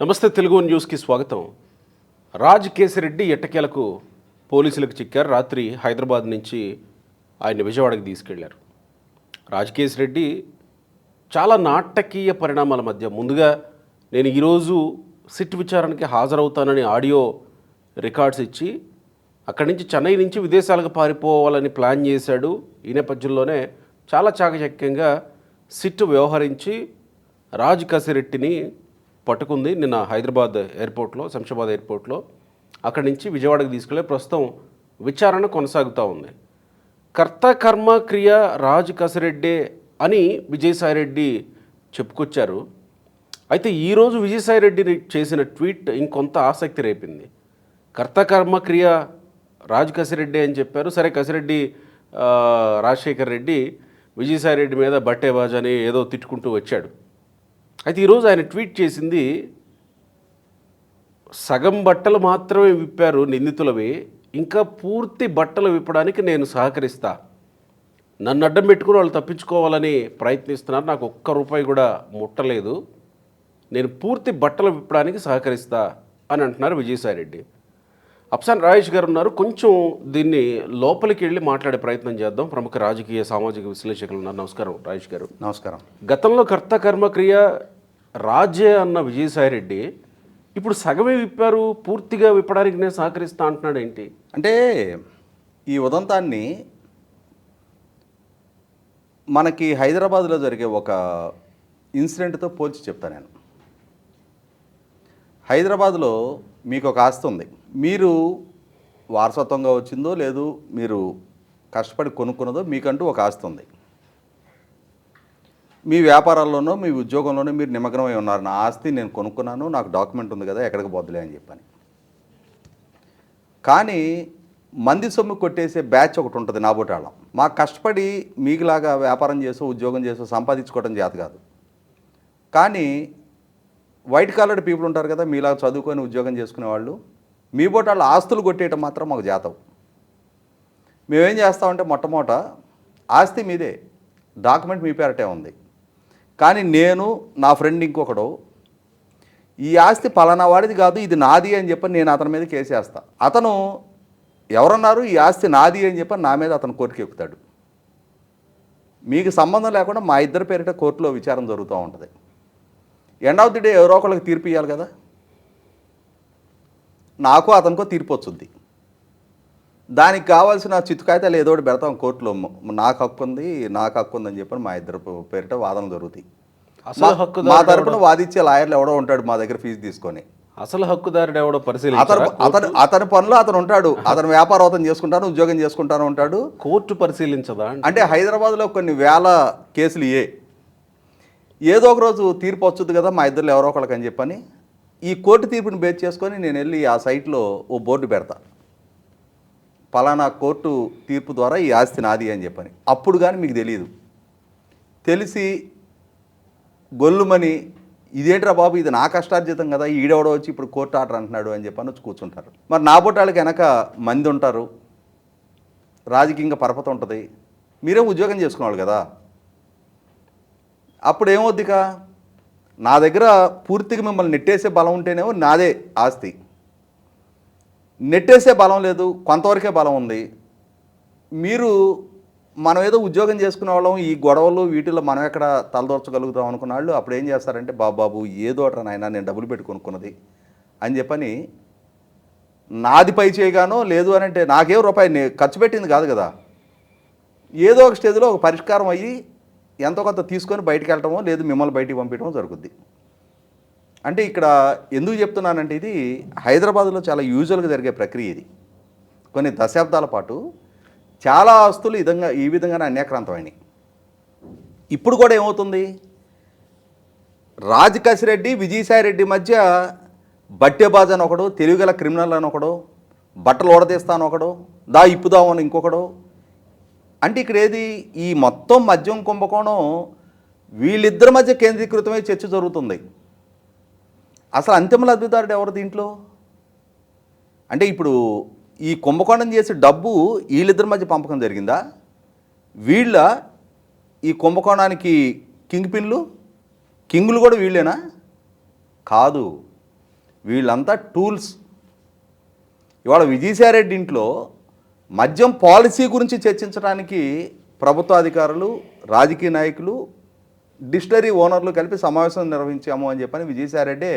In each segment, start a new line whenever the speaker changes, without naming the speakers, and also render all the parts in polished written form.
నమస్తే తెలుగు న్యూస్కి స్వాగతం. రాజ్ కేసిరెడ్డి ఎట్టకేలకు పోలీసులకు చిక్కారు. రాత్రి హైదరాబాద్ నుంచి ఆయన విజయవాడకి తీసుకెళ్లారు. రాజ్ కేసిరెడ్డి చాలా నాటకీయ పరిణామాల మధ్య ముందుగా నేను ఈరోజు సిట్ విచారణకి హాజరవుతానని ఆడియో రికార్డ్స్ ఇచ్చి అక్కడి నుంచి చెన్నై నుంచి విదేశాలకు పారిపోవాలని ప్లాన్ చేశాడు. ఈ నేపథ్యంలోనే చాలా చాకచక్యంగా సిట్ వ్యవహరించి రాజ్ కేసిరెడ్డిని పట్టుకుంది నిన్న హైదరాబాద్ ఎయిర్పోర్ట్లో, శంషాబాద్ ఎయిర్పోర్ట్లో. అక్కడి నుంచి విజయవాడకు తీసుకెళ్ళి ప్రస్తుతం విచారణ కొనసాగుతూ ఉంది. కర్త కర్మ క్రియ రాజ్ కేసిరెడ్డి అని విజయసాయిరెడ్డి చెప్పుకొచ్చారు. అయితే ఈరోజు విజయసాయిరెడ్డి చేసిన ట్వీట్ ఇంకొంత ఆసక్తి రేపింది. కర్త కర్మ క్రియ రాజ్ కేసిరెడ్డి అని చెప్పారు. సరే, కేసిరెడ్డి రాజశేఖర్ రెడ్డి విజయసాయిరెడ్డి మీద బట్టేబాజ్ అని ఏదో తిట్టుకుంటూ వచ్చాడు. అయితే ఈరోజు ఆయన ట్వీట్ చేసింది, సగం బట్టలు మాత్రమే విప్పారు నిందితులవి, ఇంకా పూర్తి బట్టలు విప్పడానికి నేను సహకరిస్తా. నన్ను అడ్డం పెట్టుకుని వాళ్ళు తప్పించుకోవాలని ప్రయత్నిస్తున్నారు. నాకు ఒక్క రూపాయి కూడా ముట్టలేదు. నేను పూర్తి బట్టలు విప్పడానికి సహకరిస్తా అని అంటున్నారు విజయసాయిరెడ్డి. అప్సాన్ రాజేష్ గారు ఉన్నారు. కొంచెం దీన్ని లోపలికి వెళ్ళి మాట్లాడే ప్రయత్నం చేద్దాం. ప్రముఖ రాజకీయ సామాజిక విశ్లేషకులు ఉన్నారు. నమస్కారం రాజేష్ గారు.
నమస్కారం.
గతంలో కర్త కర్మక్రియ రాజే అన్న విజయసాయిరెడ్డి ఇప్పుడు సగమే విప్పారు, పూర్తిగా విప్పడానికి నేను సహకరిస్తా అంటున్నాడు ఏంటి?
అంటే ఈ ఉదంతాన్ని మనకి హైదరాబాద్లో జరిగే ఒక ఇన్సిడెంట్తో పోల్చి చెప్తాను నేను. హైదరాబాద్లో మీకు ఒక ఆస్తి ఉంది. మీరు వారసత్వంగా వచ్చిందో లేదు, మీరు కష్టపడి కొనుక్కున్నదో మీకంటూ ఒక ఆస్తి ఉంది. మీ వ్యాపారాల్లోనో మీ ఉద్యోగంలోనో మీరు నిమగ్నమై ఉన్నారు. నా ఆస్తి నేను కొనుక్కున్నాను, నాకు డాక్యుమెంట్ ఉంది కదా, ఎక్కడికి పోద్దులే అని చెప్పని. కానీ మంది సొమ్ము కొట్టేసే బ్యాచ్ ఒకటి ఉంటుంది నాబోటాళ్ళం. మాకు కష్టపడి మీకులాగా వ్యాపారం చేసో ఉద్యోగం చేసో సంపాదించుకోవడం చేత కాదు. కానీ వైట్ కాలర్డ్ పీపుల్ ఉంటారు కదా, మీలాగా చదువుకొని ఉద్యోగం చేసుకునే వాళ్ళు, మీ బోటాళ్ళ ఆస్తులు కొట్టేయటం మాత్రం మాకు జాతం. మేమేం చేస్తామంటే మొట్టమొదట ఆస్తి మీదే, డాక్యుమెంట్ మీ పేరటే ఉంది. కానీ నేను నా ఫ్రెండ్ ఇంకొకడు ఈ ఆస్తి పలానా వాడిది కాదు, ఇది నాది అని చెప్పి నేను అతని మీద కేసు వేస్తా. అతను ఎవరన్నారు ఈ ఆస్తి నాది అని చెప్పి నా మీద అతను కోర్టుకి ఎక్కుతాడు. మీకు సంబంధం లేకుండా మా ఇద్దరి పేరిట కోర్టులో విచారం జరుగుతూ ఉంటుంది. ఎండ్ ఆఫ్ ది డే ఎవరో ఒకళ్ళకి తీర్పు ఇవ్వాలి కదా. నాకు అతనికో తీర్పు వచ్చింది. దానికి కావాల్సిన చిత్తుకాయితాలు ఏదో ఒకటి పెడతాం కోర్టులో. నాకు హక్కు ఉంది అని చెప్పి మా ఇద్దరు పేరిట వాదనలు జరుగుతాయి. మా తరపున వాదించే లాయర్లు ఎవడో ఉంటాడు మా దగ్గర ఫీజు తీసుకొని.
అసలు హక్కుదారుడు ఎవడో
అతని పనిలో అతను ఉంటాడు. అతను వ్యాపారం అతను చేసుకుంటాను, ఉద్యోగం చేసుకుంటాను ఉంటాడు.
కోర్టు పరిశీలించదా?
అంటే హైదరాబాద్లో కొన్ని వేల కేసులు ఏదో ఒక రోజు తీర్పు వచ్చుద్ది కదా మా ఇద్దరు ఎవరో ఒకళ్ళకి అని చెప్పని ఈ కోర్టు తీర్పుని బేస్ చేసుకొని నేను వెళ్ళి ఆ సైట్లో ఓ బోర్డు పెడతా, పలానా కోర్టు తీర్పు ద్వారా ఈ ఆస్తి నాది అని చెప్పని. అప్పుడు కానీ మీకు తెలియదు. తెలిసి గొల్లుమని ఇదేంట్రా బాబు, ఇది నా కష్టార్జితం కదా, ఈడెవడో వచ్చి ఇప్పుడు కోర్టు ఆర్డర్ అంటున్నాడు అని చెప్పని వచ్చి కూర్చుంటారు. మరి నా బొట్టాళ్ళకి వెనక మంది ఉంటారు, రాజకీయంగా పరపతి ఉంటుంది, మీరేం ఉద్యోగం చేసుకునేవాళ్ళు కదా. అప్పుడు ఏమవుద్దిక, నా దగ్గర పూర్తిగా మిమ్మల్ని నెట్టేసే బలం ఉంటేనేమో నాదే ఆస్తి, నెట్టేసే బలం లేదు, కొంతవరకే బలం ఉంది. మీరు మనం ఏదో ఉద్యోగం చేసుకునే వాళ్ళం, ఈ గొడవలు వీటిల్లో మనం ఎక్కడ తలదోర్చగలుగుతాం అనుకున్న వాళ్ళు అప్పుడు ఏం చేస్తారంటే, బాబు ఏదో అట్రా నాయన నేను డబ్బులు పెట్టి కొనుక్కున్నది అని చెప్పని నాది పై చేయగానో లేదు అని అంటే నాకేం రూపాయి ఖర్చు పెట్టింది కాదు కదా, ఏదో ఒక స్టేజ్లో ఒక పరిష్కారం అయ్యి ఎంతో కొంత తీసుకొని బయటికి వెళ్ళటమో లేదు మిమ్మల్ని బయటికి పంపించడమో జరుగుద్ది. అంటే ఇక్కడ ఎందుకు చెప్తున్నానంటే ఇది హైదరాబాద్లో చాలా యూజువల్గా జరిగే ప్రక్రియ. ఇది కొన్ని దశాబ్దాల పాటు చాలా ఆస్తులు ఈ విధంగానే అన్యాక్రాంతమైనవి. ఇప్పుడు కూడా ఏమవుతుంది, రాజ్ కేసిరెడ్డి విజయసాయిరెడ్డి మధ్య బట్టెబాజ్ అని ఒకడు, తెలివిగల క్రిమినల్ అని ఒకడు, బట్టలు ఓడదీస్తాను ఒకడు, ఇప్పుదామని ఇంకొకడు. అంటే ఇక్కడ ఏది, ఈ మొత్తం మద్యం కుంభకోణం వీళ్ళిద్దరి మధ్య కేంద్రీకృతమై చర్చ జరుగుతుంది. అసలు అంతిమ లబ్ధిదారుడు ఎవరు దీంట్లో? అంటే ఇప్పుడు ఈ కుంభకోణం చేసే డబ్బు వీళ్ళిద్దరి మధ్య పంపకం జరిగిందా? వీళ్ళ ఈ కుంభకోణానికి కింగ్లు కూడా వీళ్ళేనా? కాదు. వీళ్ళంతా టూల్స్. ఇవాళ విజయసాయిరెడ్డి ఇంట్లో మద్యం పాలసీ గురించి చర్చించడానికి ప్రభుత్వ అధికారులు, రాజకీయ నాయకులు, డిస్టిలరీ ఓనర్లు కలిపి సమావేశం నిర్వహించాము అని చెప్పని విజయసాయిరెడ్డి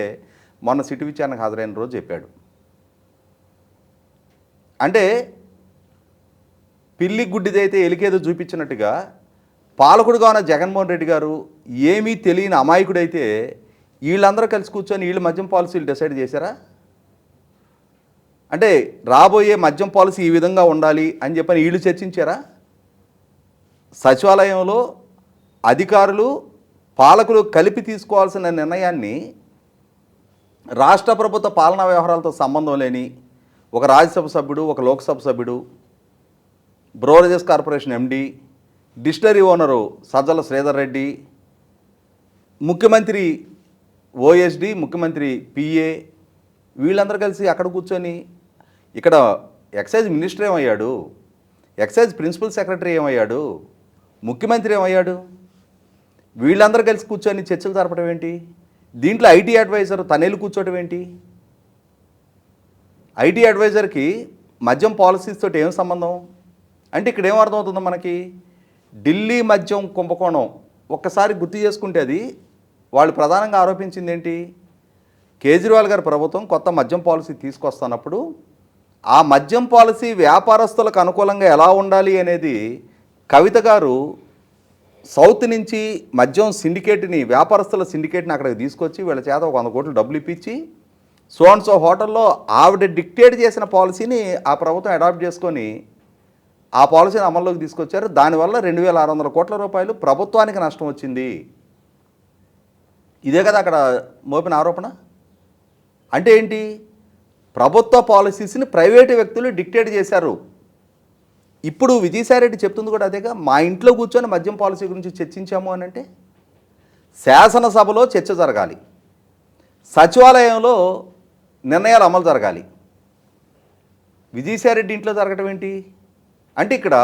మొన్న సిటీ విచారణకు హాజరైన రోజు చెప్పాడు. అంటే పిల్లి గుడ్డిదైతే ఎలికేదో చూపించినట్టుగా పాలకుడుగా ఉన్న జగన్మోహన్ రెడ్డి గారు ఏమీ తెలియని అమాయకుడైతే వీళ్ళందరూ కలిసి కూర్చొని వీళ్ళు మద్యం పాలసీలు డిసైడ్ చేశారా? అంటే రాబోయే మద్యం పాలసీ ఈ విధంగా ఉండాలి అని చెప్పని వీళ్ళు చర్చించారా? సచివాలయంలో అధికారులు, పాలకులు కలిపి తీసుకోవాల్సిన నిర్ణయాన్ని రాష్ట్ర ప్రభుత్వ పాలనా వ్యవహారాలతో సంబంధం లేని ఒక రాజ్యసభ సభ్యుడు, ఒక లోక్సభ సభ్యుడు, బ్రోరేజెస్ corporation MD, distillery owner Sajjala Sridhar Reddy, ముఖ్యమంత్రి ఓఎస్డి, ముఖ్యమంత్రి పిఏ, వీళ్ళందరూ కలిసి అక్కడ కూర్చొని ఇక్కడ ఎక్సైజ్ మినిస్టర్ ఏమయ్యాడు, ఎక్సైజ్ ప్రిన్సిపల్ సెక్రటరీ ఏమయ్యాడు, ముఖ్యమంత్రి ఏమయ్యాడు, వీళ్ళందరూ కలిసి కూర్చొని చర్చలు జరపడం ఏంటి? దీంట్లో ఐటీ అడ్వైజర్ తనేళ్ళు కూర్చోవడం ఏంటి? ఐటీ అడ్వైజర్కి మద్యం పాలసీస్ తోటి ఏం సంబంధం? అంటే ఇక్కడ ఏం అర్థమవుతుందో మనకి, ఢిల్లీ మద్యం కుంభకోణం ఒక్కసారి గుర్తు చేసుకుంటే అది వాళ్ళు ప్రధానంగా ఆరోపించింది ఏంటి? కేజ్రీవాల్ గారి ప్రభుత్వం కొత్త మద్యం పాలసీ తీసుకొస్తున్నప్పుడు ఆ మద్యం పాలసీ వ్యాపారస్తులకు అనుకూలంగా ఎలా ఉండాలి అనేది కవిత గారు సౌత్ నుంచి మద్యం సిండికేట్ని, వ్యాపారస్తుల సిండికేట్ని అక్కడికి తీసుకొచ్చి వీళ్ళ చేత 100 కోట్లు డబ్బులు ఇప్పించి సో హోటల్లో ఆవిడ డిక్టేట్ చేసిన పాలసీని ఆ ప్రభుత్వం అడాప్ట్ చేసుకొని ఆ పాలసీని అమల్లోకి తీసుకొచ్చారు. దానివల్ల 2600 కోట్ల రూపాయలు ప్రభుత్వానికి నష్టం వచ్చింది. ఇదే కదా అక్కడ మోపిన ఆరోపణ. అంటే ఏంటి? ప్రభుత్వ పాలసీస్ని ప్రైవేటు వ్యక్తులు డిక్టేట్ చేశారు. ఇప్పుడు విజయసాయిరెడ్డి చెప్తుంది కూడా అదేగా, మా ఇంట్లో కూర్చొని మద్యం పాలసీ గురించి చర్చించాము అని అంటే శాసనసభలో చర్చ జరగాలి, సచివాలయంలో నిర్ణయాలు అమలు జరగాలి. విజయసాయిరెడ్డి ఇంట్లో జరగటం ఏంటి? అంటే ఇక్కడ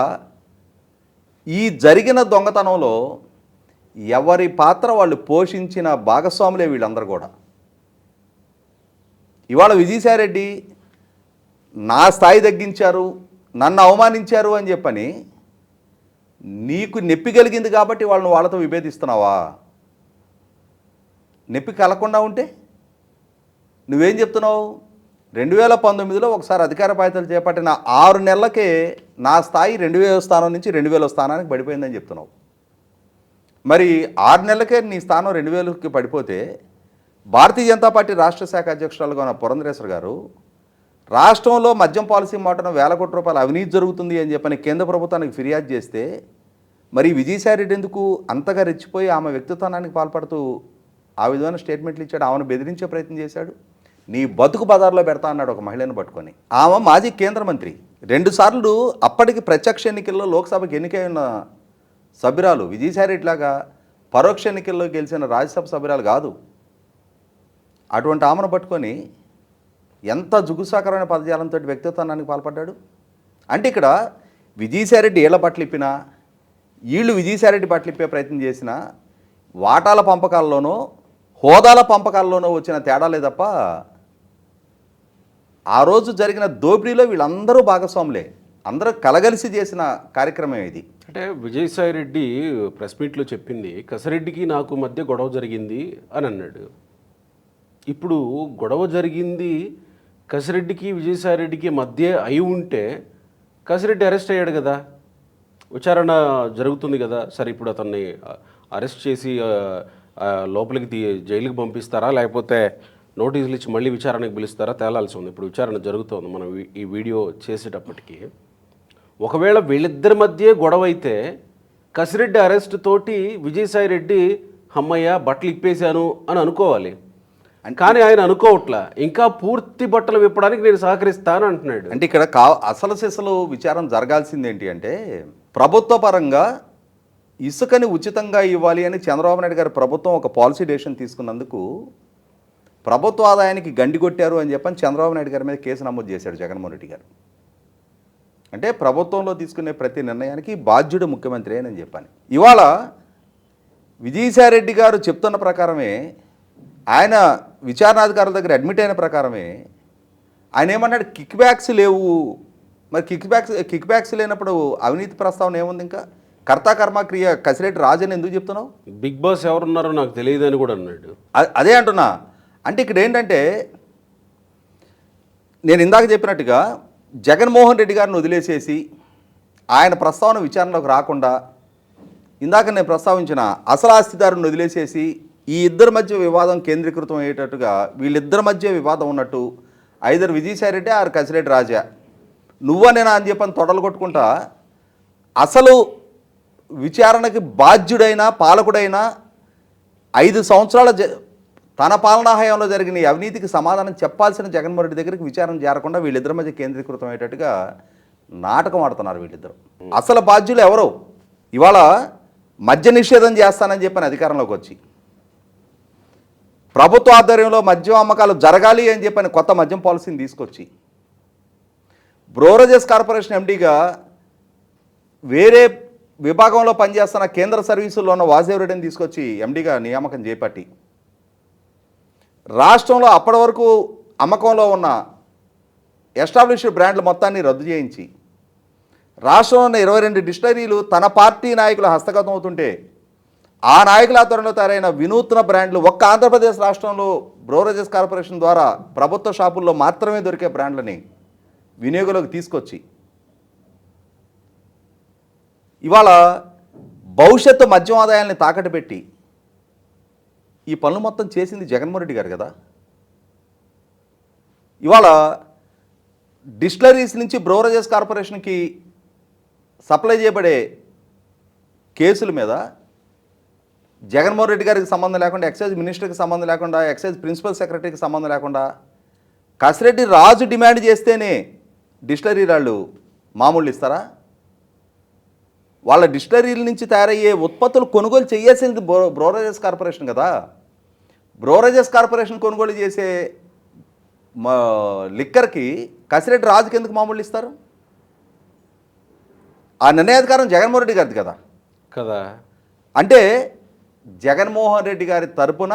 ఈ జరిగిన దొంగతనంలో ఎవరి పాత్ర వాళ్ళు పోషించిన భాగస్వాములే వీళ్ళందరూ కూడా. ఇవాళ విజయసాయిరెడ్డి నా స్థాయి తగ్గించారు, నన్ను అవమానించారు అని చెప్పని నీకు నొప్పి కలిగింది కాబట్టి వాళ్ళని వాళ్ళతో విభేదిస్తున్నావా? నొప్పి కలగకుండా ఉంటే నువ్వేం చెప్తున్నావు? 2019లో ఒకసారి అధికార బాధ్యతలు చేపట్టిన 6 నెలలకే నా స్థాయి 2000 స్థానం నుంచి 2000 స్థానానికి పడిపోయిందని చెప్తున్నావు. మరి 6 నెలలకే నీ స్థానం 2000కి పడిపోతే భారతీయ జనతా పార్టీ రాష్ట్ర శాఖ అధ్యక్షురాలుగా ఉన్న పురంధరేశ్వర్ గారు రాష్ట్రంలో మద్యం పాలసీ మాటను 1000 కోట్ల రూపాయల అవినీతి జరుగుతుంది అని చెప్పని కేంద్ర ప్రభుత్వానికి ఫిర్యాదు చేస్తే మరి విజయసాయిరెడ్డి ఎందుకు అంతగా రెచ్చిపోయి ఆమె వ్యక్తిత్వానికి పాల్పడుతూ ఆ విధమైన స్టేట్మెంట్లు ఇచ్చాడు? ఆమెను బెదిరించే ప్రయత్నం చేశాడు. నీ బతుకు బజార్లో పెడతా అన్నాడు ఒక మహిళను పట్టుకొని. ఆమె మాజీ కేంద్ర మంత్రి, 2 సార్లు అప్పటికి ప్రత్యక్ష ఎన్నికల్లో లోక్సభకి ఎన్నికై ఉన్న సభ్యురాలు. విజయసాయిరెడ్డిలాగా పరోక్ష ఎన్నికల్లో గెలిచిన రాజ్యసభ సభ్యురాలు కాదు. అటువంటి ఆమెను పట్టుకొని ఎంత జుగుసాకరమైన పదజాలంతో వ్యక్తిత్వానికి పాల్పడ్డాడు. అంటే ఇక్కడ విజయసాయిరెడ్డి ఏళ్ల పట్లిప్పినా, వీళ్ళు విజయసాయిరెడ్డి పట్లిప్పే ప్రయత్నం చేసినా వాటాల పంపకాల్లోనో హోదాల పంపకాల్లోనో వచ్చిన తేడాలే తప్ప ఆ రోజు జరిగిన దోపిడీలో వీళ్ళందరూ భాగస్వాములే, అందరూ కలగలిసి చేసిన కార్యక్రమం ఇది.
అంటే విజయసాయిరెడ్డి ప్రెస్ మీట్లో చెప్పింది కసిరెడ్డికి నాకు మధ్య గొడవ జరిగింది అని అన్నాడు. ఇప్పుడు గొడవ జరిగింది కసిరెడ్డికి విజయసాయిరెడ్డికి మధ్య అయి ఉంటే కసిరెడ్డి అరెస్ట్ అయ్యాడు కదా, విచారణ జరుగుతుంది కదా. సరే ఇప్పుడు అతన్ని అరెస్ట్ చేసి లోపలికి జైలుకి పంపిస్తారా, లేకపోతే నోటీసులు ఇచ్చి మళ్ళీ విచారణకు పిలుస్తారా తేలాల్సి ఉంది. ఇప్పుడు విచారణ జరుగుతోంది మనం ఈ వీడియో చేసేటప్పటికి. ఒకవేళ వీళ్ళిద్దరి మధ్య గొడవ అయితే కసిరెడ్డి అరెస్ట్ తోటి విజయసాయిరెడ్డి అమ్మయ్య బట్టలు ఇప్పేశాను అని అనుకోవాలి. కానీ ఆయన అనుకోవట్లా, ఇంకా పూర్తి బట్టలు విప్పడానికి నేను సహకరిస్తాను అంటున్నాడు.
అంటే ఇక్కడ అసలు సిసలు విచారం జరగాల్సింది ఏంటి అంటే, ప్రభుత్వ పరంగా ఇసుకని ఉచితంగా ఇవ్వాలి అని చంద్రబాబు నాయుడు గారి ప్రభుత్వం ఒక పాలసీ డెసిషన్ తీసుకున్నందుకు ప్రభుత్వ ఆదాయానికి గండి కొట్టారు అని చెప్పని చంద్రబాబు నాయుడు గారి మీద కేసు నమోదు చేశాడు జగన్మోహన్ రెడ్డి గారు. అంటే ప్రభుత్వంలో తీసుకునే ప్రతి నిర్ణయానికి బాధ్యుడు ముఖ్యమంత్రి అని చెప్పాను. ఇవాళ విజయసాయిరెడ్డి గారు చెప్తున్న ప్రకారమే ఆయన విచారణాధికారుల దగ్గర అడ్మిట్ అయిన ప్రకారమే ఆయన ఏమన్నాడు, కిక్ బ్యాక్స్ లేవు. మరి కిక్ బ్యాక్స్ లేనప్పుడు అవినీతి ప్రస్తావన ఏముంది? ఇంకా కర్త కర్మ క్రియ కసిరెడ్డి రాజు అని ఎందుకు చెప్తున్నావు?
బిగ్ బాస్ ఎవరున్నారో నాకు తెలియదు అని కూడా అన్నాడు.
అదే అంటున్నా. అంటే ఇక్కడ ఏంటంటే నేను ఇందాక చెప్పినట్టుగా జగన్మోహన్ రెడ్డి గారిని వదిలేసేసి ఆయన ప్రస్తావన విచారణలోకి రాకుండా, ఇందాక నేను ప్రస్తావించిన అసలు ఆస్తిదారుని వదిలేసేసి ఈ ఇద్దరి మధ్య వివాదం కేంద్రీకృతం అయ్యేటట్టుగా వీళ్ళిద్దరి మధ్య వివాదం ఉన్నట్టు ఐదర్ విజయసాయిరెడ్డి ఆర్ కసిరెడ్డి రాజా నువ్వా నేనా అని చెప్పని తొడలు కొట్టుకుంటా అసలు విచారణకి బాధ్యుడైన పాలకుడైన 5 సంవత్సరాల తన పాలనా హయాంలో జరిగిన ఈ అవినీతికి సమాధానం చెప్పాల్సిన జగన్మోహన్ రెడ్డి దగ్గరికి విచారణ చేరకుండా వీళ్ళిద్దరి మధ్య కేంద్రీకృతం అయ్యేటట్టుగా నాటకం ఆడుతున్నారు వీళ్ళిద్దరు. అసలు బాధ్యులు ఎవరో ఇవాళ మద్య నిషేధం చేస్తానని చెప్పని అధికారంలోకి వచ్చి ప్రభుత్వ ఆధ్వర్యంలో మద్యం అమ్మకాలు జరగాలి అని చెప్పని కొత్త మద్యం పాలసీని తీసుకొచ్చి బ్రోరేజెస్ కార్పొరేషన్ ఎండీగా వేరే విభాగంలో పనిచేస్తున్న కేంద్ర సర్వీసుల్లో ఉన్న వాసుదేవరెడ్డిని తీసుకొచ్చి ఎండీగా నియామకం చేపట్టి రాష్ట్రంలో అప్పటి వరకు అమ్మకంలో ఉన్న ఎస్టాబ్లిష్డ్ బ్రాండ్లు మొత్తాన్ని రద్దు చేయించి రాష్ట్రంలో ఉన్న 22 డిస్టరీలు తన పార్టీ నాయకుల హస్తగతం అవుతుంటే ఆ నాయకుల ఆధ్వర్యంలో తయారైన వినూత్న బ్రాండ్లు ఒక్క ఆంధ్రప్రదేశ్ రాష్ట్రంలో బ్రోరేజెస్ కార్పొరేషన్ ద్వారా ప్రభుత్వ షాపుల్లో మాత్రమే దొరికే బ్రాండ్లని వినియోగంలోకి తీసుకొచ్చి ఇవాళ భవిష్యత్తు మద్యం ఆదాయాల్ని తాకట్టు పెట్టి ఈ పనులు మొత్తం చేసింది జగన్మోహన్ రెడ్డి గారు కదా. ఇవాళ డిస్టిలరీస్ నుంచి బ్రోరేజెస్ కార్పొరేషన్కి సప్లై చేయబడే కేసుల మీద జగన్మోహన్ రెడ్డి గారికి సంబంధం లేకుండా, ఎక్సైజ్ మినిస్టర్కి సంబంధం లేకుండా, ఎక్సైజ్ ప్రిన్సిపల్ సెక్రటరీకి సంబంధం లేకుండా కసిరెడ్డి రాజు డిమాండ్ చేస్తేనే డిస్టిలరీ వాళ్ళు మామూలు ఇస్తారా? వాళ్ళ డిస్టిలరీల నుంచి తయారయ్యే ఉత్పత్తులు కొనుగోలు చేయాల్సింది బ్రోరేజెస్ కార్పొరేషన్ కదా. బ్రోరేజెస్ కార్పొరేషన్ కొనుగోలు చేసే లిక్కర్కి కసిరెడ్డి రాజుకి ఎందుకు మామూలు ఇస్తారు? ఆ నిర్ణయాధికారం జగన్మోహన్ రెడ్డి గారిది కదా. అంటే జగన్మోహన్ రెడ్డి గారి తరపున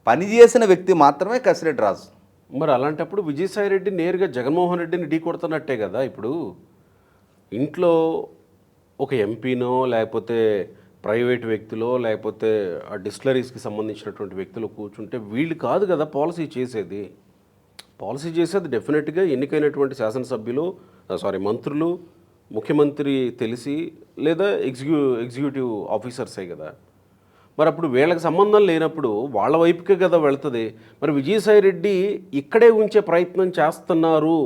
పనిచేసిన వ్యక్తి మాత్రమే కసిరెడ్డి రాజు.
మరి అలాంటప్పుడు విజయసాయిరెడ్డి నేరుగా జగన్మోహన్ రెడ్డిని ఢీ కొడుతున్నట్టే కదా. ఇప్పుడు ఇంట్లో ఒక ఎంపీనో లేకపోతే ప్రైవేట్ వ్యక్తులో లేకపోతే ఆ డిస్టిలరీస్కి సంబంధించినటువంటి వ్యక్తులు కూర్చుంటే వీళ్ళు కాదు కదా పాలసీ చేసేది. పాలసీ చేసేది డెఫినెట్గా ఎన్నికైనటువంటి శాసనసభ్యులు, మంత్రులు, ముఖ్యమంత్రి తెలిసి లేదా ఎగ్జిక్యూటివ్ ఆఫీసర్సే కదా. మరి అప్పుడు వీళ్ళకి సంబంధం లేనప్పుడు వాళ్ళ వైపుకే కదా వెళ్తుంది. మరి విజయసాయిరెడ్డి ఇక్కడే ఉంచే ప్రయత్నం చేస్తున్నారు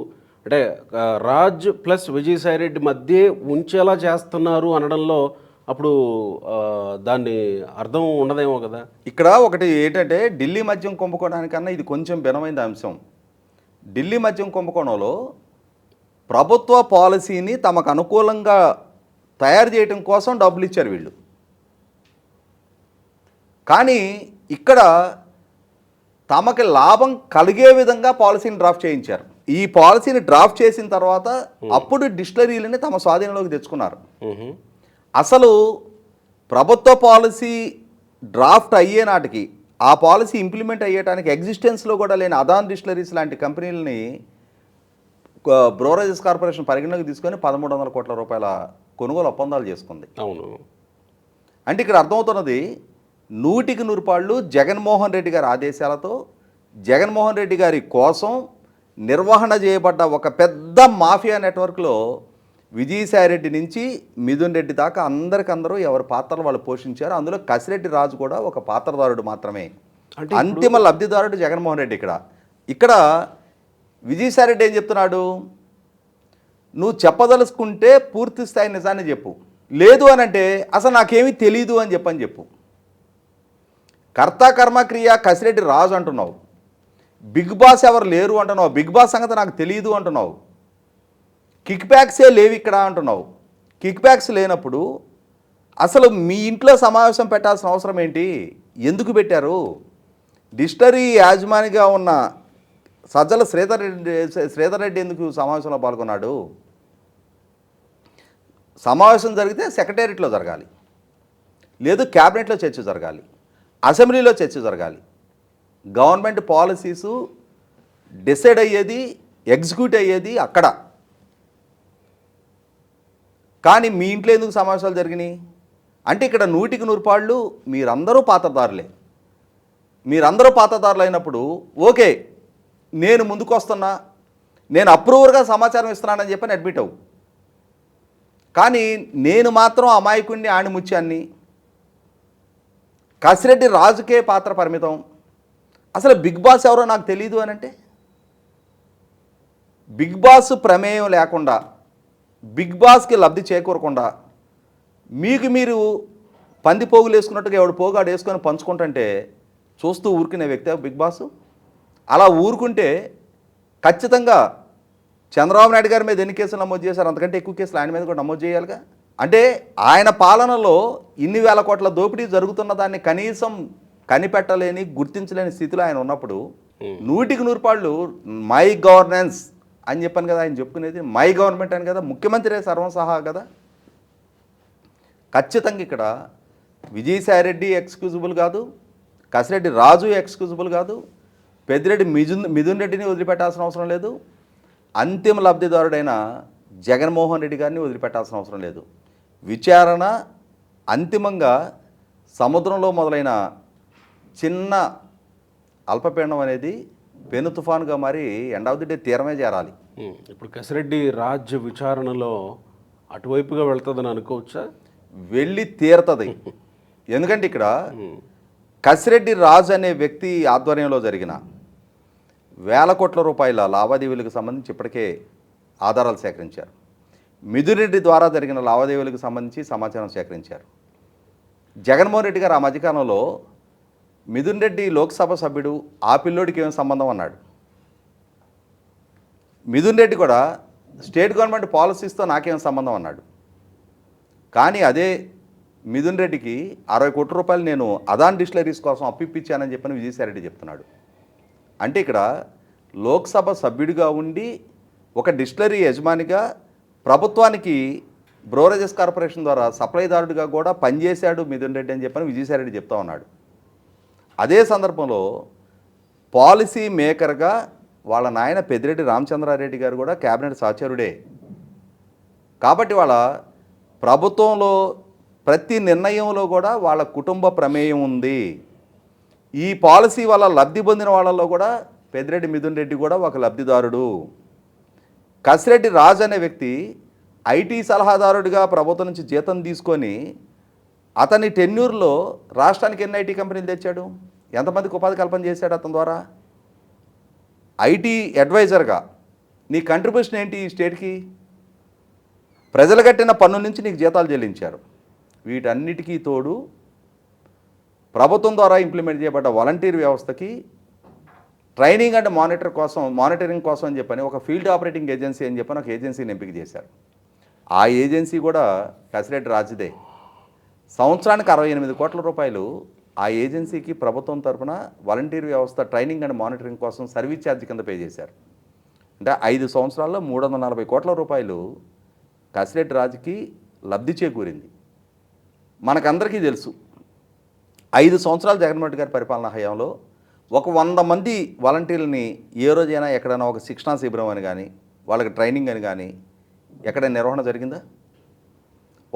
అంటే రాజ్ ప్లస్ విజయసాయిరెడ్డి మధ్య ఉంచేలా చేస్తున్నారు అనడంలో అప్పుడు దాన్ని అర్థం ఉండదేమో కదా.
ఇక్కడ ఒకటి ఏంటంటే ఢిల్లీ మద్యం కుంభకోణానికన్నా ఇది కొంచెం భిన్నమైన అంశం. ఢిల్లీ మద్యం కుంభకోణంలో ప్రభుత్వ పాలసీని తమకు అనుకూలంగా తయారు చేయడం కోసం డబ్బులు ఇచ్చారు వీళ్ళు. కానీ ఇక్కడ తమకి లాభం కలిగే విధంగా పాలసీని డ్రాఫ్ట్ చేయించారు. ఈ పాలసీని డ్రాఫ్ట్ చేసిన తర్వాత అప్పుడు డిస్టిలరీలని తమ స్వాధీనంలోకి తెచ్చుకున్నారు. అసలు ప్రభుత్వ పాలసీ డ్రాఫ్ట్ అయ్యే నాటికి ఆ పాలసీ ఇంప్లిమెంట్ అయ్యేటానికి ఎగ్జిస్టెన్స్లో కూడా లేని అదాన్ డిస్టిలరీస్ లాంటి కంపెనీలని బ్రోరేజెస్ కార్పొరేషన్ పరిగణలోకి తీసుకొని 1,300 కోట్ల రూపాయల కొనుగోలు ఒప్పందాలు చేసుకుంది.
అవును.
అంటే ఇక్కడ అర్థమవుతున్నది 100కి 100 పాళ్ళు జగన్మోహన్ రెడ్డి గారి ఆదేశాలతో జగన్మోహన్ రెడ్డి గారి కోసం నిర్వహణ చేయబడ్డ ఒక పెద్ద మాఫియా నెట్వర్క్లో విజయసాయిరెడ్డి నుంచి మిథున్ రెడ్డి దాకా అందరికందరూ ఎవరి పాత్రలు వాళ్ళు పోషించారు. అందులో కసిరెడ్డి రాజు కూడా ఒక పాత్రదారుడు మాత్రమే. అంటే అంతిమ లబ్ధిదారుడు జగన్మోహన్ రెడ్డి. ఇక్కడ విజయసాయిరెడ్డి ఏం చెప్తున్నాడు, నువ్వు చెప్పదలుచుకుంటే పూర్తి స్థాయి నిజాన్ని చెప్పు, లేదు అని అంటే అసలు నాకేమీ తెలీదు అని చెప్పు. కర్త కర్మ క్రియ కసిరెడ్డి రాజు అంటున్నావు, బిగ్ బాస్ ఎవరు లేరు అంటున్నావు, బిగ్ బాస్ సంగతి నాకు తెలియదు అంటున్నావు, కిక్ బ్యాక్సే లేవు ఇక్కడ అంటున్నావు. కిక్ బ్యాక్స్ లేనప్పుడు అసలు మీ ఇంట్లో సమావేశం పెట్టాల్సిన అవసరం ఏంటి? ఎందుకు పెట్టారు? డిస్టిలరీ యాజమానిగా ఉన్న సజ్జల శ్రీధర్ రెడ్డి ఎందుకు సమావేశంలో పాల్గొన్నాడు? సమావేశం జరిగితే సెక్రటేరియట్లో జరగాలి, లేదు క్యాబినెట్లో చర్చ జరగాలి, అసెంబ్లీలో చర్చ జరగాలి. గవర్నమెంట్ పాలసీసు డిసైడ్ అయ్యేది, ఎగ్జిక్యూట్ అయ్యేది అక్కడ. కానీ మీ ఇంట్లో ఎందుకు సమావేశాలు జరిగినాయి అంటే ఇక్కడ 100% మీరందరూ పాత్రదారులే. మీరందరూ పాత్రదారులు అయినప్పుడు ఓకే, నేను ముందుకు వస్తున్నా, నేను అప్రూవర్గా సమాచారం ఇస్తున్నానని చెప్పని అడ్మిట్ అవ్వు. కానీ నేను మాత్రం అమాయకుడిని, ఆణిముత్యాన్ని, కసిరెడ్డి రాజుకే పాత్ర పరిమితం, అసలు బిగ్ బాస్ ఎవరో నాకు తెలియదు అని అంటే, బిగ్ బాస్ ప్రమేయం లేకుండా, బిగ్ బాస్కి లబ్ధి చేకూరకుండా మీకు మీరు పంది పోగులు వేసుకున్నట్టుగా ఎవడు పోగాడు వేసుకొని పంచుకుంటుంటే చూస్తూ ఊరుకునే వ్యక్తి బిగ్ బాస్. అలా ఊరుకుంటే ఖచ్చితంగా చంద్రబాబు నాయుడు గారి మీద ఎన్ని కేసులు నమోదు చేశారు, అంతకంటే ఎక్కువ కేసులు ఆయన మీద కూడా నమోదు చేయాలిగా. అంటే ఆయన పాలనలో ఇన్ని వేల కోట్ల దోపిడీ జరుగుతున్న దాన్ని కనీసం కనిపెట్టలేని, గుర్తించలేని స్థితిలో ఆయన ఉన్నప్పుడు 100% మై గవర్నెన్స్ అని చెప్పాను కదా, ఆయన చెప్పుకునేది మై గవర్నమెంట్ అని కదా, ముఖ్యమంత్రి సర్వసహా కదా. ఖచ్చితంగా ఇక్కడ విజయసాయిరెడ్డి ఎక్స్క్యూజబుల్ కాదు, కసిరెడ్డి రాజు ఎక్స్క్యూజబుల్ కాదు, పెద్దిరెడ్డి మిథున్ రెడ్డిని వదిలిపెట్టాల్సిన అవసరం లేదు, అంతిమ లబ్ధిదారుడైన జగన్మోహన్ రెడ్డి గారిని వదిలిపెట్టాల్సిన అవసరం లేదు. విచారణ అంతిమంగా సముద్రంలో మొదలైన చిన్న అల్పపీడనం అనేది పెను తుఫానుగా మారి ఎండ్ ఆఫ్ ది డే తీరమే చేరాలి.
ఇప్పుడు కసిరెడ్డి రాజ్య విచారణలో అటువైపుగా వెళ్తుందని అనుకోవచ్చా?
వెళ్ళి తీరుతుంది. ఎందుకంటే ఇక్కడ కసిరెడ్డి రాజు అనే వ్యక్తి ఆధ్వర్యంలో జరిగిన వేల కోట్ల రూపాయల లావాదేవీలకు సంబంధించి ఇప్పటికే ఆధారాలు సేకరించారు. మిథున్ రెడ్డి ద్వారా జరిగిన లావాదేవీలకు సంబంధించి సమాచారం సేకరించారు. జగన్మోహన్ రెడ్డి గారు ఆ మధ్యకాలంలో మిథున్ రెడ్డి లోక్సభ సభ్యుడు, ఆ పిల్లోడికి ఏం సంబంధం అన్నాడు. మిథున్ రెడ్డి కూడా స్టేట్ గవర్నమెంట్ పాలసీస్తో నాకేం సంబంధం అన్నాడు. కానీ అదే మిథున్ రెడ్డికి 60 కోట్ల రూపాయలు నేను అదాన్ డిస్టిలరీస్ కోసం అప్పిప్పించానని చెప్పని విజయసాయిరెడ్డి చెప్తున్నాడు. అంటే ఇక్కడ లోక్సభ సభ్యుడిగా ఉండి ఒక డిస్టిలరీ యజమానిగా ప్రభుత్వానికి బ్రోరేజెస్ కార్పొరేషన్ ద్వారా సప్లైదారుడిగా కూడా పనిచేశాడు మిథున్ రెడ్డి అని చెప్పని విజయసాయిరెడ్డి చెప్తా ఉన్నాడు. అదే సందర్భంలో పాలసీ మేకర్గా వాళ్ళ నాయన పెద్దిరెడ్డి రామచంద్రారెడ్డి గారు కూడా క్యాబినెట్ సహచరుడే. కాబట్టి వాళ్ళ ప్రభుత్వంలో ప్రతి నిర్ణయంలో కూడా వాళ్ళ కుటుంబ ప్రమేయం ఉంది. ఈ పాలసీ వల్ల లబ్ధి పొందిన వాళ్ళల్లో కూడా పెద్దిరెడ్డి మిథున్ రెడ్డి కూడా ఒక లబ్ధిదారుడు. కసిరెడ్డి రాజు అనే వ్యక్తి ఐటీ సలహాదారుడిగా ప్రభుత్వం నుంచి జీతం తీసుకొని అతని టెన్యూర్లో రాష్ట్రానికి ఎన్ని ఐటీ కంపెనీలు తెచ్చాడు, ఎంతమందికి ఉపాధి కల్పన చేశాడు అతని ద్వారా. ఐటీ అడ్వైజర్గా నీ కంట్రిబ్యూషన్ ఏంటి ఈ స్టేట్కి? ప్రజలు కట్టిన పన్ను నుంచి నీకు జీతాలు చెల్లించారు. వీటన్నిటికీ తోడు ప్రభుత్వం ద్వారా ఇంప్లిమెంట్ చేయబడ్డ వాలంటీర్ వ్యవస్థకి ట్రైనింగ్ అండ్ మానిటరింగ్ కోసం అని చెప్పని ఒక ఫీల్డ్ ఆపరేటింగ్ ఏజెన్సీ అని చెప్పని ఒక ఏజెన్సీని ఎంపిక చేశారు. ఆ ఏజెన్సీ కూడా కసిరెడ్డి రాజుదే. సంవత్సరానికి 68 కోట్ల రూపాయలు ఆ ఏజెన్సీకి ప్రభుత్వం తరఫున వాలంటీర్ వ్యవస్థ ట్రైనింగ్ అండ్ మానిటరింగ్ కోసం సర్వీస్ ఛార్జ్ కింద పే చేశారు. అంటే 5 సంవత్సరాల్లో 340 కోట్ల రూపాయలు కసిరెడ్డి రాజుకి లబ్ధి చేకూరింది. మనకందరికీ తెలుసు 5 సంవత్సరాలు జగన్మోహన్ రెడ్డి గారి పరిపాలనా హయాంలో ఒక 100 మంది వాలంటీర్లని ఏ రోజైనా ఎక్కడైనా ఒక శిక్షణా శిబిరం అని కానీ వాళ్ళకి ట్రైనింగ్ అని కానీ ఎక్కడ నిర్వహణ జరిగిందా?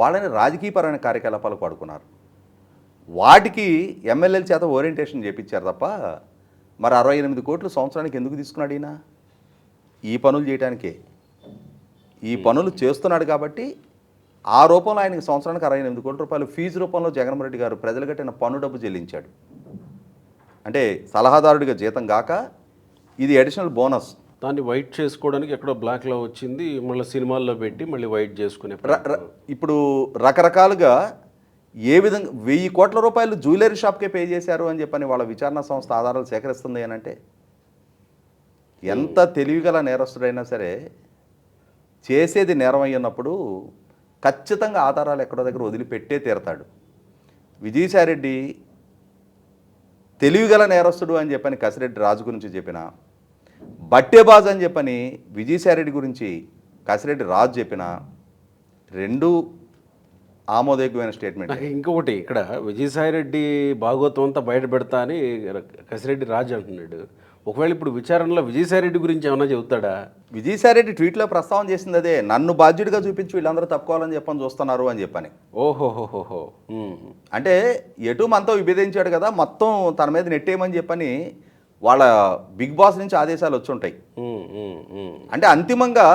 వాళ్ళని రాజకీయపరమైన కార్యకలాపాలకు వాడుకున్నారు. వాటికి ఎమ్మెల్యేల చేత ఓరియంటేషన్ చేయించారు తప్ప మరి 68 కోట్లు సంవత్సరానికి ఎందుకు తీసుకున్నాడు ఈయన? ఈ పనులు చేయడానికే. ఈ పనులు చేస్తున్నాడు కాబట్టి ఆ రూపంలో ఆయనకి సంవత్సరానికి 68 కోట్ల రూపాయలు ఫీజు రూపంలో జగన్మోహన్ రెడ్డి గారు ప్రజలు కట్టిన పన్ను డబ్బు చెల్లించాడు. అంటే సలహాదారుడిగా జీతం గాక ఇది అడిషనల్ బోనస్.
దాన్ని వైట్ చేసుకోవడానికి ఎక్కడో బ్లాక్లో వచ్చింది, మళ్ళీ సినిమాల్లో పెట్టి మళ్ళీ వైట్ చేసుకునే
ఇప్పుడు రకరకాలుగా ఏ విధంగా 1000 కోట్ల రూపాయలు జ్యువెలరీ షాప్కే పే చేశారు అని చెప్పని వాళ్ళ విచారణ సంస్థ ఆధారాలు సేకరిస్తుంది అని అంటే ఎంత తెలివిగల నేరస్తుడైనా సరే చేసేది నేరం అయ్యినప్పుడు ఖచ్చితంగా ఆధారాలు ఎక్కడో దగ్గర వదిలిపెట్టే తీరతాడు. విజయసాయిరెడ్డి తెలివిగల నేరస్తుడు అని చెప్పని కసిరెడ్డి రాజు గురించి చెప్పిన, బట్టేబాజ్ అని చెప్పని విజయసాయిరెడ్డి గురించి కసిరెడ్డి రాజు చెప్పిన, రెండు ఆమోదయోగ్యమైన స్టేట్మెంట్.
నాకు ఇంకొకటి ఇక్కడ విజయసాయిరెడ్డి భాగవతం అంతా బయట పెడతా అని కసిరెడ్డి రాజు అంటున్నాడు. ఒకవేళ ఇప్పుడు విచారణలో విజయసాయిరెడ్డి గురించి ఏమన్నా చెబుతాడా?
విజయసాయిరెడ్డి ట్వీట్లో ప్రస్తావన చేసింది అదే, నన్ను బాధ్యుడిగా చూపించి వీళ్ళందరూ తప్పుకోవాలని చెప్పని చూస్తున్నారు అని చెప్పని.
ఓహోహోహో.
అంటే ఎటు మనతో విభేదించాడు కదా, మొత్తం తన మీద నెట్టేయమని చెప్పని వాళ్ళ బిగ్ బాస్ నుంచి ఆదేశాలు వచ్చి ఉంటాయి. అంటే అంతిమంగా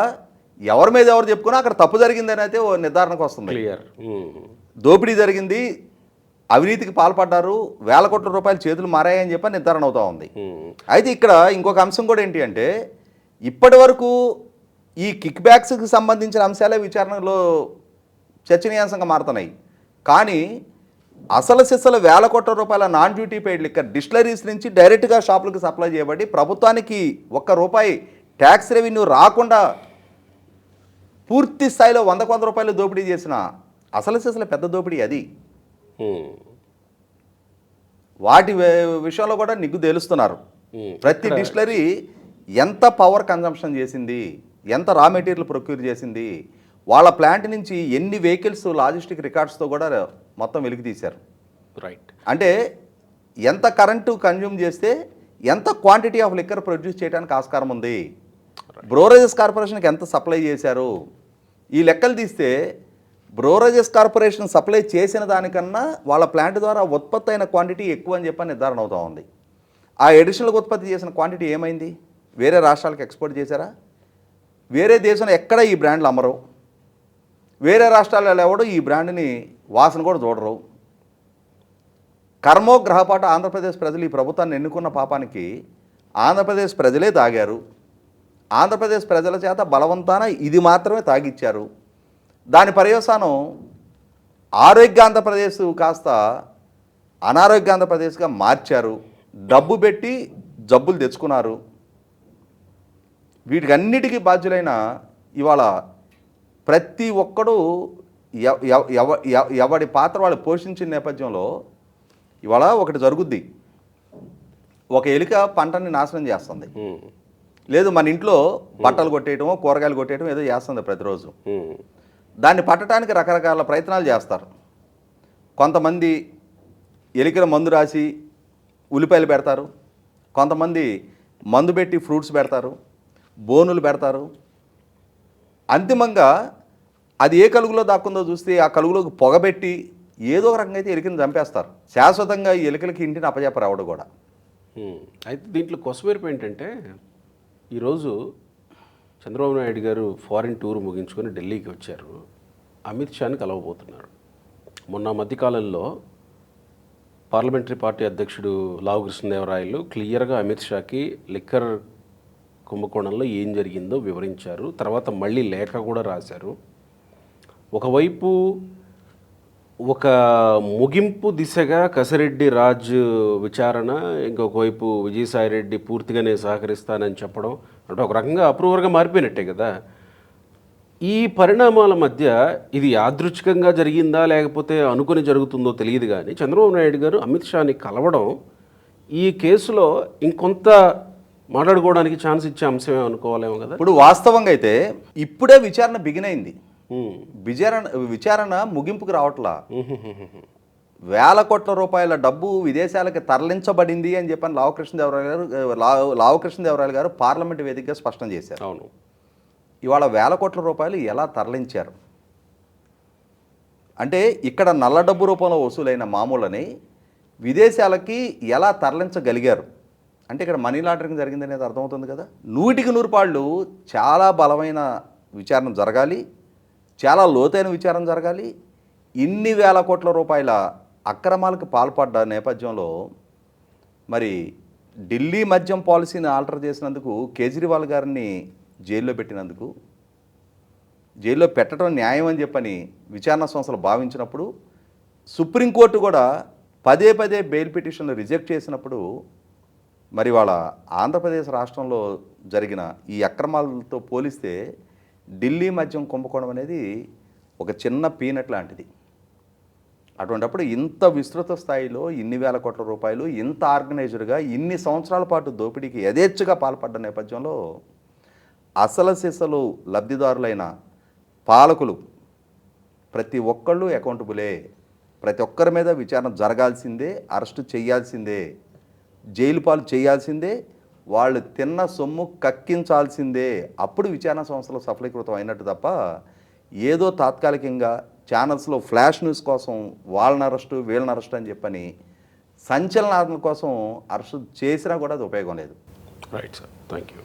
ఎవరి మీద ఎవరు చెప్పుకున్నా అక్కడ తప్పు జరిగిందని అయితే ఓ నిర్ధారణకు వస్తుంది.
క్లియర్.
దోపిడీ జరిగింది, అవినీతికి పాల్పడ్డారు, వేల కోట్ల రూపాయలు చేతులు మారాయని చెప్పి నిర్ధారణ అవుతా ఉంది. అయితే ఇక్కడ ఇంకొక అంశం కూడా ఏంటి అంటే, ఇప్పటి వరకు ఈ కిక్ బ్యాక్స్కి సంబంధించిన అంశాలే విచారణలో చర్చనీయాంశంగా మారుతున్నాయి. కానీ అసలు సిస్సలు వేల కోట్ల రూపాయల non duty paid liquor distilleries నుంచి డైరెక్ట్గా షాపులకు సప్లై చేయబడి ప్రభుత్వానికి ₹1 ట్యాక్స్ రెవెన్యూ రాకుండా పూర్తి స్థాయిలో 100 రూపాయలు దోపిడీ చేసిన అసలు సిస్సల పెద్ద దోపిడీ అది. వాటి విషయంలో కూడా నిగ్గు తేలుస్తున్నారు. ప్రతి డిస్టిలరీ ఎంత పవర్ కన్జంప్షన్ చేసింది, ఎంత రా మెటీరియల్ ప్రొక్యూర్ చేసింది, వాళ్ళ ప్లాంట్ నుంచి ఎన్ని వెహికల్స్ లాజిస్టిక్ రికార్డ్స్తో కూడా మొత్తం వెలికి తీశారు.
రైట్.
అంటే ఎంత కరెంటు కన్జ్యూమ్ చేస్తే ఎంత క్వాంటిటీ ఆఫ్ లిక్కర్ ప్రొడ్యూస్ చేయడానికి ఆస్కారం ఉంది, బ్రోరేజెస్ కార్పొరేషన్కి ఎంత సప్లై చేశారు, ఈ లెక్కలు తీస్తే బ్రోరేజెస్ కార్పొరేషన్ సప్లై చేసిన దానికన్నా వాళ్ళ ప్లాంట్ ద్వారా ఉత్పత్తి అయిన క్వాంటిటీ ఎక్కువ అని చెప్పి నిర్ధారణ అవుతూ ఉంది. ఆ అడిషనల్గా ఉత్పత్తి చేసిన క్వాంటిటీ ఏమైంది? వేరే రాష్ట్రాలకు ఎక్స్పోర్ట్ చేశారా? వేరే దేశంలో ఎక్కడ ఈ బ్రాండ్లు అమ్మరు, వేరే రాష్ట్రాలలో ఎవడో ఈ బ్రాండ్ని వాసన కూడా చూడరు. కర్మో గ్రహపాటు ఆంధ్రప్రదేశ్ ప్రజలు ఈ ప్రభుత్వాన్ని ఎన్నుకున్న పాపానికి ఆంధ్రప్రదేశ్ ప్రజలే తాగారు. ఆంధ్రప్రదేశ్ ప్రజల చేత బలవంతాన ఇది మాత్రమే తాగిచ్చారు. దాని పర్యవసానం ఆరోగ్య ఆంధ్రప్రదేశ్ కాస్త అనారోగ్య ఆంధ్రప్రదేశ్గా మార్చారు. డబ్బు పెట్టి జబ్బులు తెచ్చుకున్నారు. వీటికన్నిటికీ బాధ్యులైన ఇవాళ ప్రతి ఒక్కడు ఎవడి పాత్ర వాళ్ళు పోషించిన నేపథ్యంలో ఇవాళ ఒకటి జరుగుద్ది. ఒక ఎలుక పంటని నాశనం చేస్తుంది, లేదు మన ఇంట్లో బట్టలు కొట్టేయటమో కూరగాయలు కొట్టేయటం ఏదో చేస్తుంది ప్రతిరోజు. దాన్ని పట్టడానికి రకరకాల ప్రయత్నాలు చేస్తారు. కొంతమంది ఎలికల మందు రాసి ఉల్లిపాయలు పెడతారు, కొంతమంది మందు పెట్టి ఫ్రూట్స్ పెడతారు, బోనులు పెడతారు. అంతిమంగా అది ఏ కలుగులో దాక్కుందో చూస్తే ఆ కలుగులోకి పొగబెట్టి ఏదో ఒక రకంగా అయితే ఎలికని చంపేస్తారు. శాశ్వతంగా ఈ ఎలికలకి ఇంటిని అప్పచెప్పరు ఆవిడ కూడా.
అయితే దీంట్లో కొసవేర్పు ఏంటంటే, ఈరోజు చంద్రబాబు నాయుడు గారు ఫారిన్ టూర్ ముగించుకొని ఢిల్లీకి వచ్చారు. అమిత్ షాని కలవబోతున్నారు. మొన్న మధ్యకాలంలో పార్లమెంటరీ పార్టీ అధ్యక్షుడు లావు కృష్ణదేవరాయలు క్లియర్గా అమిత్ షాకి లిక్కర్ కుంభకోణంలో ఏం జరిగిందో వివరించారు. తర్వాత మళ్ళీ లేఖ కూడా రాశారు. ఒకవైపు ఒక ముగింపు దిశగా కసిరెడ్డి రాజ్ విచారణ, ఇంకొక వైపు విజయసాయిరెడ్డి పూర్తిగానే సహకరిస్తానని చెప్పడం, అంటే ఒక రకంగా అప్రూవర్గా మారిపోయినట్టే కదా. ఈ పరిణామాల మధ్య ఇది యాదృచ్ఛికంగా జరిగిందా లేకపోతే అనుకుని జరుగుతుందో తెలియదు, కానీ చంద్రబాబు నాయుడు గారు అమిత్ షాని కలవడం ఈ కేసులో ఇంకొంత మాట్లాడుకోవడానికి ఛాన్స్ ఇచ్చే అంశమే అనుకోవాలేమో కదా.
ఇప్పుడు వాస్తవంగా అయితే ఇప్పుడే విచారణ బిగిన్ అయింది. విచారణ ముగింపుకు రావట్లా. వేల కోట్ల రూపాయల డబ్బు విదేశాలకు తరలించబడింది అని చెప్పని లావు కృష్ణదేవరాయలు గారు పార్లమెంట్ వేదికగా స్పష్టం చేశారు.
అవును.
ఇవాళ వేల కోట్ల రూపాయలు ఎలా తరలించారు అంటే, ఇక్కడ నల్ల డబ్బు రూపంలో వసూలైన మామూలని విదేశాలకి ఎలా తరలించగలిగారు అంటే ఇక్కడ మనీ లాండరింగ్ జరిగిందనేది అర్థమవుతుంది కదా. 100% చాలా బలమైన విచారణ జరగాలి, చాలా లోతైన విచారణ జరగాలి. ఇన్ని వేల కోట్ల రూపాయల అక్రమాలకు పాల్పడ్డ నేపథ్యంలో మరి ఢిల్లీ మద్యం పాలసీని ఆల్టర్ చేసినందుకు కేజ్రీవాల్ గారిని జైల్లో పెట్టినందుకు, జైల్లో పెట్టడం న్యాయం అని చెప్పని విచారణ సంస్థలు భావించినప్పుడు, సుప్రీంకోర్టు కూడా పదే బెయిల్ పిటిషన్లు రిజెక్ట్ చేసినప్పుడు, మరి వాళ్ళ ఆంధ్రప్రదేశ్ రాష్ట్రంలో జరిగిన ఈ అక్రమాలతో పోలిస్తే ఢిల్లీ మద్యం కుంభకోణం అనేది ఒక చిన్న పీనట్ లాంటిది. అటువంటిప్పుడు ఇంత విస్తృత స్థాయిలో ఇన్ని వేల కోట్ల రూపాయలు ఇంత ఆర్గనైజ్డ్గా ఇన్ని సంవత్సరాల పాటు దోపిడీకి యథేచ్ఛగా పాల్పడ్డ నేపథ్యంలో అసలు సిసలు లబ్ధిదారులైన పాలకులు ప్రతి ఒక్కళ్ళు అకౌంటబులే, ప్రతి ఒక్కరి మీద విచారణ జరగాల్సిందే, అరెస్టు చేయాల్సిందే, జైలు పాలు చేయాల్సిందే, వాళ్ళు తిన్న సొమ్ము కక్కించాల్సిందే. అప్పుడు విచారణ సంస్థలు సఫలీకృతం అయినట్టు తప్ప ఏదో తాత్కాలికంగా ఛానల్స్లో ఫ్లాష్ న్యూస్ కోసం వాళ్ళని అరెస్టు వీళ్ళని అరెస్ట్ అని చెప్పని సంచలనాల కోసం అరెస్టు చేసినా కూడా అది ఉపయోగం లేదు.
Right sir, thank you.